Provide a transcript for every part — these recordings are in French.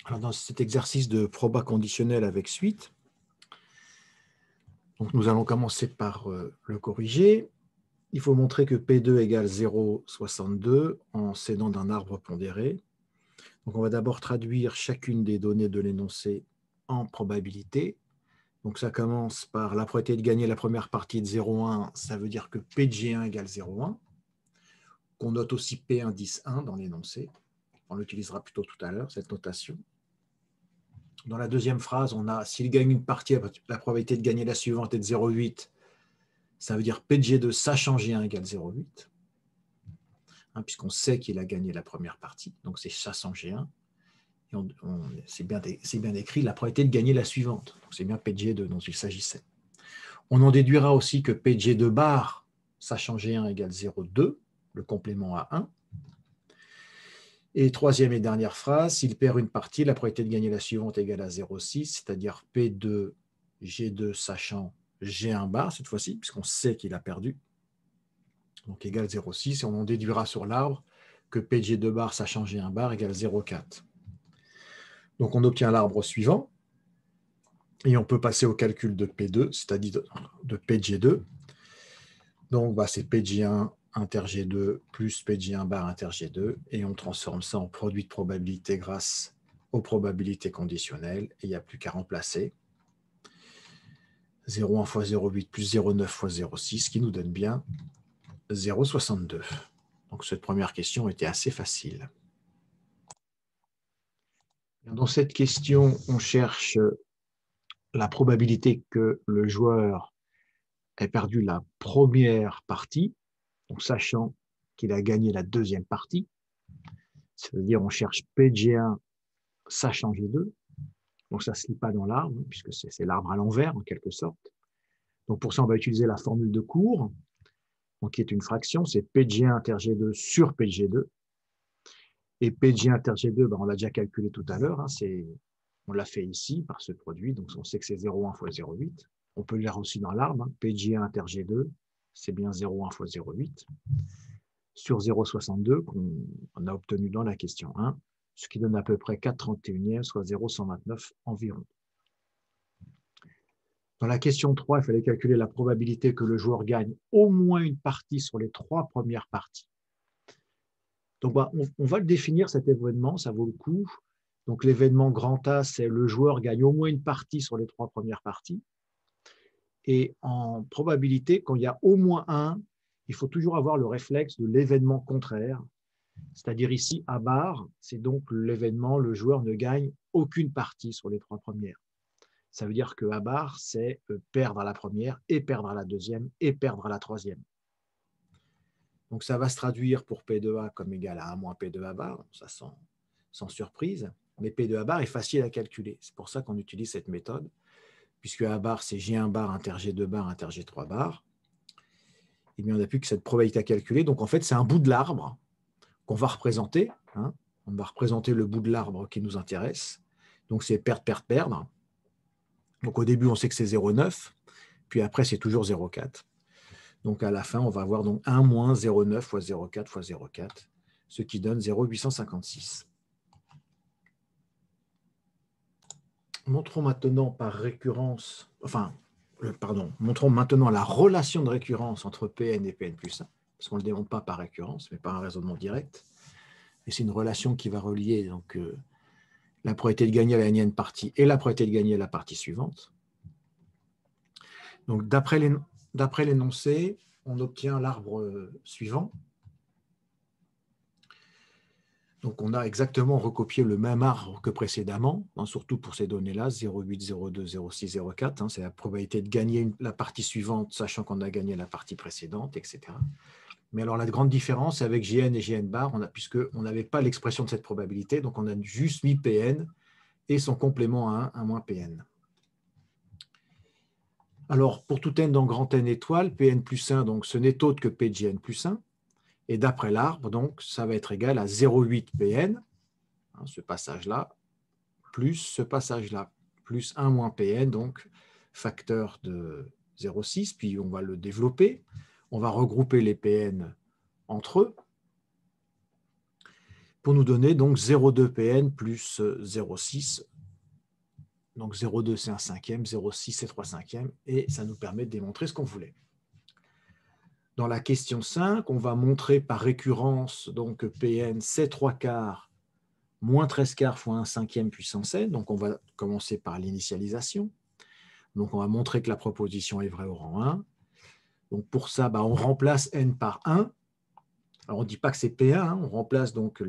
Alors, dans cet exercice de proba conditionnel avec suite, donc nous allons commencer par le corriger. Il faut montrer que P2 égale 0,62 en s'aidant d'un arbre pondéré. Donc, on va d'abord traduire chacune des données de l'énoncé en probabilité. Donc, ça commence par la probabilité de gagner la première partie de 0,1, ça veut dire que P de G1 égale 0,1, qu'on note aussi P indice 1 dans l'énoncé. On l'utilisera plutôt tout à l'heure, cette notation. Dans la deuxième phrase, on a s'il gagne une partie, la probabilité de gagner la suivante est de 0,8. Ça veut dire P de G2 sachant G1 égale 0,8, puisqu'on sait qu'il a gagné la première partie. Donc, c'est sachant G1. C'est bien écrit la probabilité de gagner la suivante. C'est bien P de G2 dont il s'agissait. On en déduira aussi que P de G2 bar, sachant G1 égale 0,2, le complément à 1. Et troisième et dernière phrase, s'il perd une partie, la probabilité de gagner la suivante est égale à 0,6, c'est-à-dire P2 G2 sachant G1 bar cette fois-ci, puisqu'on sait qu'il a perdu. Donc égale 0,6, et on en déduira sur l'arbre que P de G2 bar sachant G1 bar égale 0,4. Donc on obtient l'arbre suivant, et on peut passer au calcul de P2, c'est-à-dire de P de G2. Donc c'est P de G1 inter G2 plus P de G1 bar inter G2, et on transforme ça en produit de probabilité grâce aux probabilités conditionnelles, et il n'y a plus qu'à remplacer. 0,1 fois 0,8 plus 0,9 fois 0,6, qui nous donne bien 0,62. Donc cette première question était assez facile. Dans cette question, on cherche la probabilité que le joueur ait perdu la première partie, donc sachant qu'il a gagné la deuxième partie. C'est-à-dire on cherche P de G1 sachant G2. Donc ça ne se lit pas dans l'arbre, puisque c'est l'arbre à l'envers en quelque sorte. Donc pour ça, on va utiliser la formule de cours, donc qui est une fraction, c'est P de G1 inter G2 sur P de G2. Et P de G1 inter G2, on l'a déjà calculé tout à l'heure, on l'a fait ici par ce produit, donc on sait que c'est 0,1 fois 0,8. On peut le lire aussi dans l'arbre, P de G1 inter G2, c'est bien 0,1 fois 0,8. Sur 0,62 qu'on a obtenu dans la question 1, ce qui donne à peu près 4/31e, soit 0,129 environ. Dans la question 3, il fallait calculer la probabilité que le joueur gagne au moins une partie sur les 3 premières parties. Donc, on va le définir, cet événement, ça vaut le coup. Donc, l'événement grand A, c'est le joueur gagne au moins une partie sur les 3 premières parties. Et en probabilité, quand il y a au moins un, il faut toujours avoir le réflexe de l'événement contraire. C'est-à-dire ici, à bar, c'est donc l'événement, le joueur ne gagne aucune partie sur les 3 premières. Ça veut dire que à bar, c'est perdre à la première et perdre à la deuxième et perdre à la troisième. Donc ça va se traduire pour P de A comme égal à 1 moins P de A bar, ça sans surprise, mais P de A bar est facile à calculer. C'est pour ça qu'on utilise cette méthode, puisque A bar, c'est G1 bar inter G2 bar inter G3 bar. Et bien on n'a plus que cette probabilité à calculer. Donc en fait, c'est un bout de l'arbre qu'on va représenter. On va représenter le bout de l'arbre qui nous intéresse. Donc c'est perdre, perdre, perdre. Donc au début, on sait que c'est 0,9, puis après, c'est toujours 0,4. Donc à la fin, on va avoir donc 1 moins 0,9 fois 0,4 fois 0,4, ce qui donne 0,856. Montrons maintenant par récurrence, montrons maintenant la relation de récurrence entre Pn et Pn plus 1, parce qu'on ne le démontre pas par récurrence, mais par un raisonnement direct. Et c'est une relation qui va relier donc, la probabilité de gagner la énième partie et la probabilité de gagner la partie suivante. Donc d'après l'énoncé, on obtient l'arbre suivant. Donc on a exactement recopié le même arbre que précédemment, surtout pour ces données-là, 0,8, 0,2, 0,6, 0,4. C'est la probabilité de gagner la partie suivante, sachant qu'on a gagné la partie précédente, etc. Mais alors la grande différence avec Gn et Gn bar, puisqu'on n'avait pas l'expression de cette probabilité, donc on a juste mis Pn et son complément à 1 moins Pn. Alors pour tout n dans grand N étoile, Pn plus 1, donc ce n'est autre que P de Gn plus 1. Et d'après l'arbre, donc, ça va être égal à 0,8 Pn, ce passage-là, plus ce passage-là, plus 1 moins Pn, donc facteur de 0,6, puis on va le développer. On va regrouper les Pn entre eux. pour nous donner donc 0,2 Pn plus 0,6. Donc 0,2 c'est 1/5, 0,6 c'est 3/5, et ça nous permet de démontrer ce qu'on voulait. Dans la question 5, on va montrer par récurrence donc que Pn c'est 3/4 moins 13/4 fois 1/5 puissance n. Donc on va commencer par l'initialisation. Donc on va montrer que la proposition est vraie au rang 1. Donc pour ça, on remplace n par 1. Alors on ne dit pas que c'est P1, hein, on remplace donc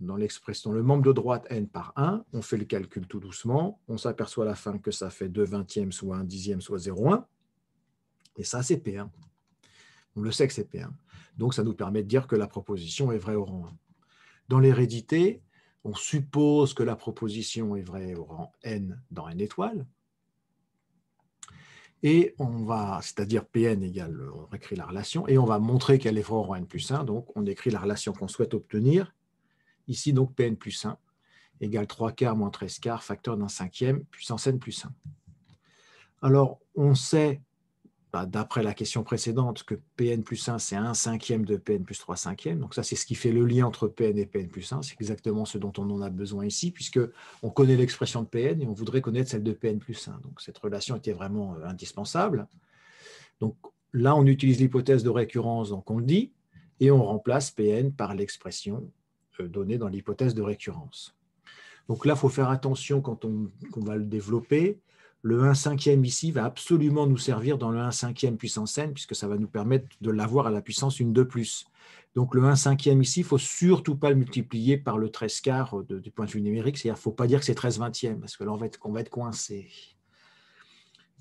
dans l'expression le membre de droite n par 1, on fait le calcul tout doucement, on s'aperçoit à la fin que ça fait 2/20, soit 1/10, soit 0,1, et ça c'est P1. On le sait que c'est P1. Donc ça nous permet de dire que la proposition est vraie au rang 1. Dans l'hérédité, on suppose que la proposition est vraie au rang n dans n étoiles, et on va, c'est-à-dire Pn égale, on écrit la relation, et on va montrer qu'elle est vraie au rang n plus 1, donc on écrit la relation qu'on souhaite obtenir. Ici, donc, Pn plus 1 égale 3/4 moins 13/4, facteur d'1/5 puissance n plus 1. Alors, on sait, d'après la question précédente, que Pn plus 1, c'est 1/5 de Pn plus 3/5. Donc ça, c'est ce qui fait le lien entre Pn et Pn plus 1. C'est exactement ce dont on en a besoin ici, puisqu'on connaît l'expression de Pn et on voudrait connaître celle de Pn plus 1. Donc cette relation était vraiment indispensable. Donc là, on utilise l'hypothèse de récurrence, donc on le dit, et on remplace Pn par l'expression donnée dans l'hypothèse de récurrence. Donc là, il faut faire attention quand on va le développer. Le 1/5 ici va absolument nous servir dans le 1/5 puissance n, puisque ça va nous permettre de l'avoir à la puissance 1 de plus. Donc le 1/5 ici, il ne faut surtout pas le multiplier par le 13/4 du point de vue numérique, c'est-à-dire qu'il ne faut pas dire que c'est 13/20, parce que là, on va être coincé.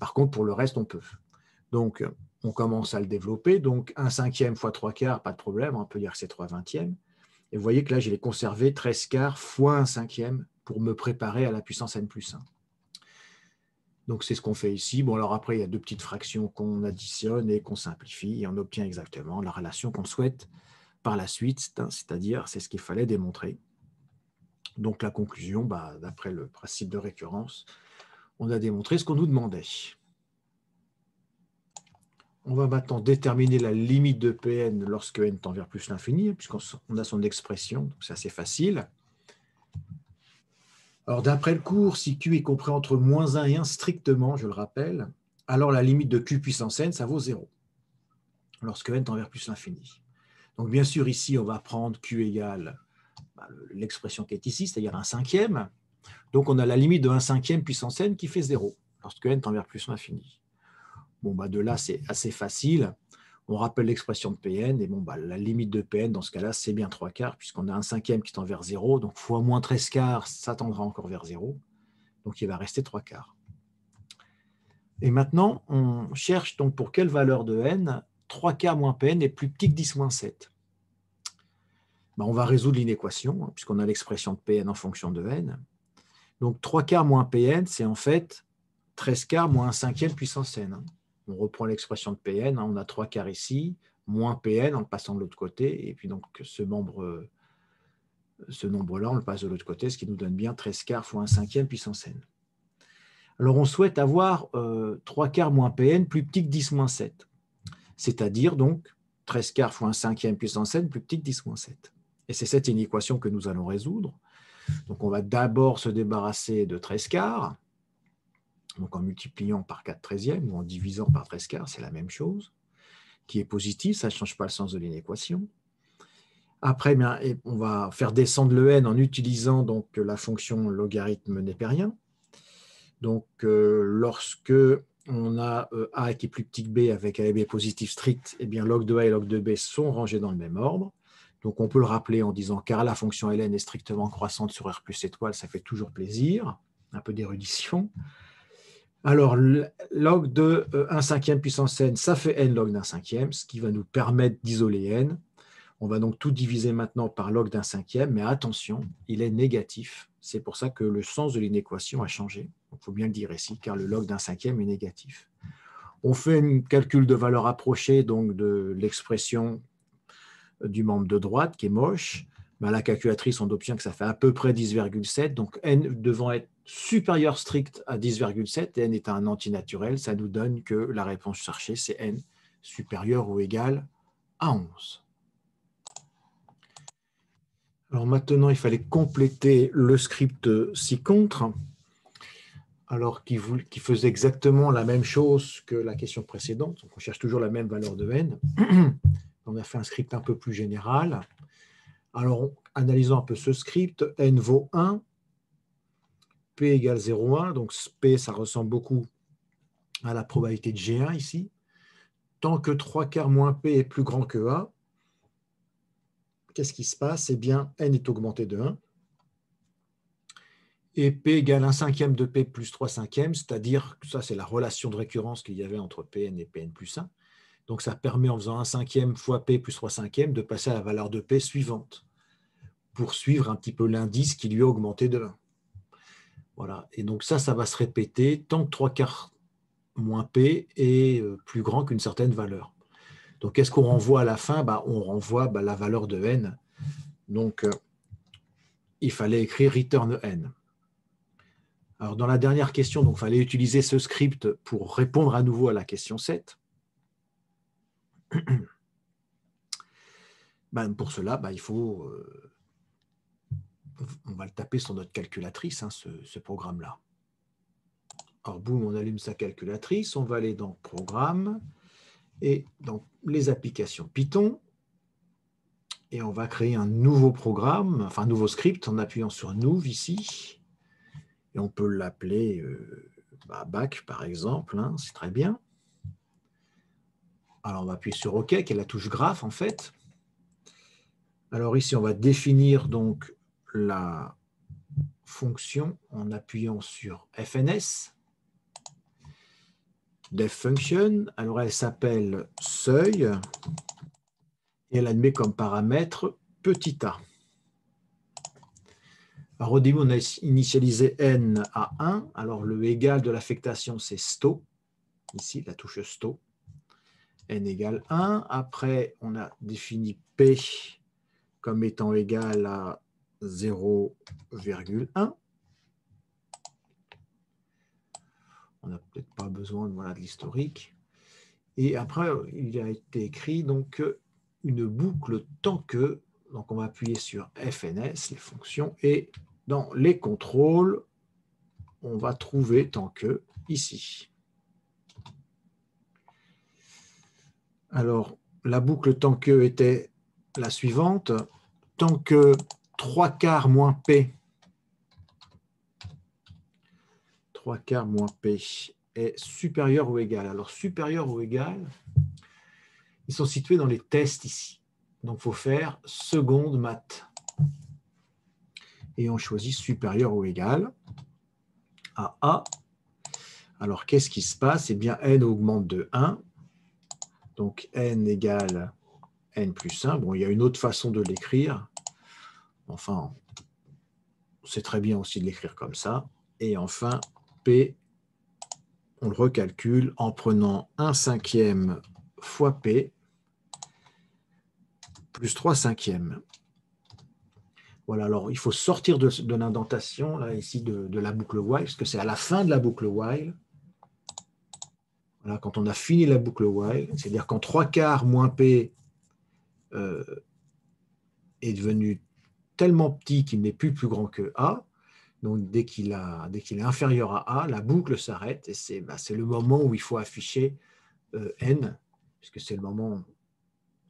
Par contre, pour le reste, on peut. Donc, on commence à le développer. Donc 1/5 fois 3/4, pas de problème, on peut dire que c'est 3/20. Et vous voyez que là, j'ai conservé 13/4 fois 1/5 pour me préparer à la puissance n plus 1. Donc, c'est ce qu'on fait ici. Bon, alors après, il y a deux petites fractions qu'on additionne et qu'on simplifie, et on obtient exactement la relation qu'on souhaite par la suite, c'est-à-dire, c'est ce qu'il fallait démontrer. Donc, la conclusion, d'après le principe de récurrence, on a démontré ce qu'on nous demandait. On va maintenant déterminer la limite de Pn lorsque n tend vers plus l'infini, puisqu'on a son expression, donc c'est assez facile. Alors, d'après le cours, si Q est compris entre -1 et 1 strictement, je le rappelle, alors la limite de Q puissance n, ça vaut 0, lorsque n tend vers plus l'infini. Donc, bien sûr, ici, on va prendre Q égale l'expression qui est ici, c'est-à-dire 1/5. Donc, on a la limite de 1/5 puissance n qui fait 0, lorsque n tend vers plus l'infini. Bon, de là, c'est assez facile. On rappelle l'expression de Pn, et la limite de Pn, dans ce cas-là, c'est bien 3/4, puisqu'on a 1/5 qui tend vers 0, donc fois moins 13/4, ça tendra encore vers 0. Donc, il va rester 3/4. Et maintenant, on cherche donc pour quelle valeur de n 3/4 moins Pn est plus petit que 10 moins 7. On va résoudre l'inéquation, puisqu'on a l'expression de Pn en fonction de n. Donc, 3/4 moins Pn, c'est en fait 13/4 moins 1/5 puissance n. On reprend l'expression de Pn, on a 3/4 ici, moins Pn en le passant de l'autre côté, et puis donc ce nombre-là, on le passe de l'autre côté, ce qui nous donne bien 13/4 fois 1/5 puissance n. Alors on souhaite avoir 3/4 moins Pn plus petit que 10 moins 7, c'est-à-dire donc 13/4 fois 1/5 puissance n plus petit que 10 moins 7. Et c'est cette inéquation que nous allons résoudre. Donc on va d'abord se débarrasser de 13/4, donc en multipliant par 4/13 ou en divisant par 13/4, c'est la même chose, qui est positif, ça ne change pas le sens de l'inéquation. Après, on va faire descendre le n en utilisant donc la fonction logarithme népérien. Donc, lorsque on a a qui est plus petit que b avec a et b positif strict, log de a et log de b sont rangés dans le même ordre. Donc, on peut le rappeler en disant car la fonction ln est strictement croissante sur r plus étoile, ça fait toujours plaisir, un peu d'érudition. Alors, log de 1/5 puissance n, ça fait n log d'1/5, ce qui va nous permettre d'isoler n. On va donc tout diviser maintenant par log d'1/5, mais attention, il est négatif. C'est pour ça que le sens de l'inéquation a changé. Il faut bien le dire ici, car le log d'1/5 est négatif. On fait un calcul de valeur approchée donc de l'expression du membre de droite, qui est moche. À la calculatrice, on obtient que ça fait à peu près 10,7. Donc n devant être supérieur strict à 10,7, et n est un antinaturel, ça nous donne que la réponse cherchée, c'est n supérieur ou égal à 11. Alors maintenant, il fallait compléter le script ci-contre, alors qu'il faisait exactement la même chose que la question précédente. Donc on cherche toujours la même valeur de n. On a fait un script un peu plus général. Alors, analysons un peu ce script. N vaut 1, P égale 0,1. Donc P, ça ressemble beaucoup à la probabilité de G1 ici. Tant que 3 quarts moins P est plus grand que A, qu'est-ce qui se passe? Eh bien, N est augmenté de 1. Et P égale 1 cinquième de P plus 3 cinquièmes, c'est-à-dire que ça, c'est la relation de récurrence qu'il y avait entre Pn et Pn plus 1. Donc, ça permet, en faisant 1 cinquième fois P plus 3 cinquièmes, de passer à la valeur de P suivante, pour suivre un petit peu l'indice qui lui a augmenté de 1. Voilà. Et donc, ça va se répéter tant que 3 quarts moins P est plus grand qu'une certaine valeur. Donc, qu'est-ce qu'on renvoie à la fin? On renvoie la valeur de n. Donc, il fallait écrire return n. Alors, dans la dernière question, il fallait utiliser ce script pour répondre à nouveau à la question 7. Pour cela, il faut... on va le taper sur notre calculatrice, ce programme-là. Alors, boum, on allume sa calculatrice, on va aller dans Programme et dans les applications Python. Et on va créer un nouveau programme, enfin un nouveau script en appuyant sur Nouv ici. Et on peut l'appeler back, par exemple, hein, c'est très bien. Alors, on va appuyer sur OK, qui est la touche graphe, en fait. Alors ici, on va définir donc la fonction en appuyant sur FNS. Def function. Alors, elle s'appelle seuil. Et elle admet comme paramètre petit a. Alors, au début, on a initialisé n à 1. Alors, le égal de l'affectation, c'est sto. Ici, la touche sto. N égale 1. Après, on a défini p comme étant égal à 0,1. On n'a peut-être pas besoin de l'historique. Et après, il a été écrit donc une boucle tant que. Donc, on va appuyer sur FNS, les fonctions, et dans les contrôles, on va trouver tant que ici. Alors, la boucle tant que était la suivante. Tant que 3 quarts moins P, 3 quarts moins P est supérieur ou égal. Alors, supérieur ou égal, ils sont situés dans les tests ici. Donc, il faut faire seconde maths. Et on choisit supérieur ou égal à A. Alors, qu'est-ce qui se passe? Eh bien, n augmente de 1. Donc, n égale n plus 1. Bon, il y a une autre façon de l'écrire. Enfin, c'est très bien aussi de l'écrire comme ça. Et enfin, P, on le recalcule en prenant 1 cinquième fois P plus 3 cinquièmes. Voilà, alors il faut sortir de l'indentation, là, ici, de la boucle while, parce que c'est à la fin de la boucle while. Voilà, quand on a fini la boucle while, c'est-à-dire quand 3 quarts moins P est devenu tellement petit qu'il n'est plus grand que A, donc dès qu'il est inférieur à A, la boucle s'arrête, et c'est le moment où il faut afficher N, puisque c'est le moment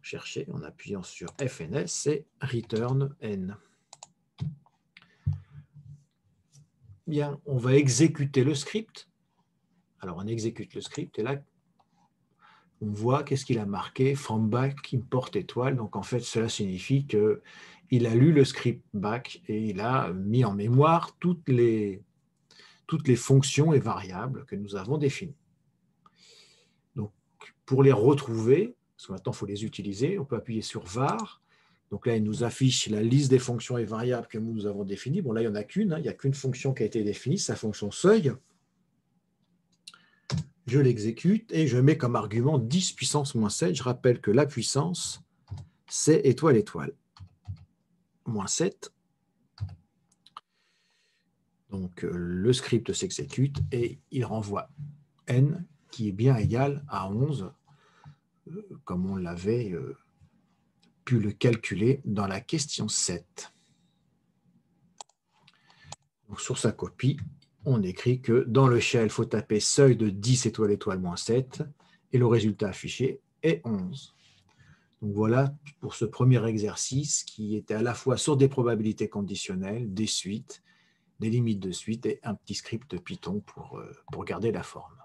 cherché en appuyant sur FNS, c'est return N. Bien, on va exécuter le script. Alors, on exécute le script et là, on voit qu'est-ce qu'il a marqué, from back import étoile. Donc, en fait, cela signifie qu'il a lu le script back et il a mis en mémoire toutes les fonctions et variables que nous avons définies. Donc, pour les retrouver, parce que maintenant, il faut les utiliser, on peut appuyer sur var. Donc là, il nous affiche la liste des fonctions et variables que nous avons définies. Bon, là, il n'y en a qu'une. Il n'y a qu'une fonction qui a été définie, c'est la fonction seuil. Je l'exécute et je mets comme argument 10 puissance moins 7. Je rappelle que la puissance, c'est étoile, étoile. Moins 7. Donc, le script s'exécute et il renvoie n qui est bien égal à 11, comme on l'avait pu le calculer dans la question 7. Donc, sur sa copie, on écrit que dans le shell, il faut taper seuil de 10 étoiles étoiles moins 7 et le résultat affiché est 11. Donc voilà pour ce premier exercice qui était à la fois sur des probabilités conditionnelles, des suites, des limites de suite et un petit script Python pour garder la forme.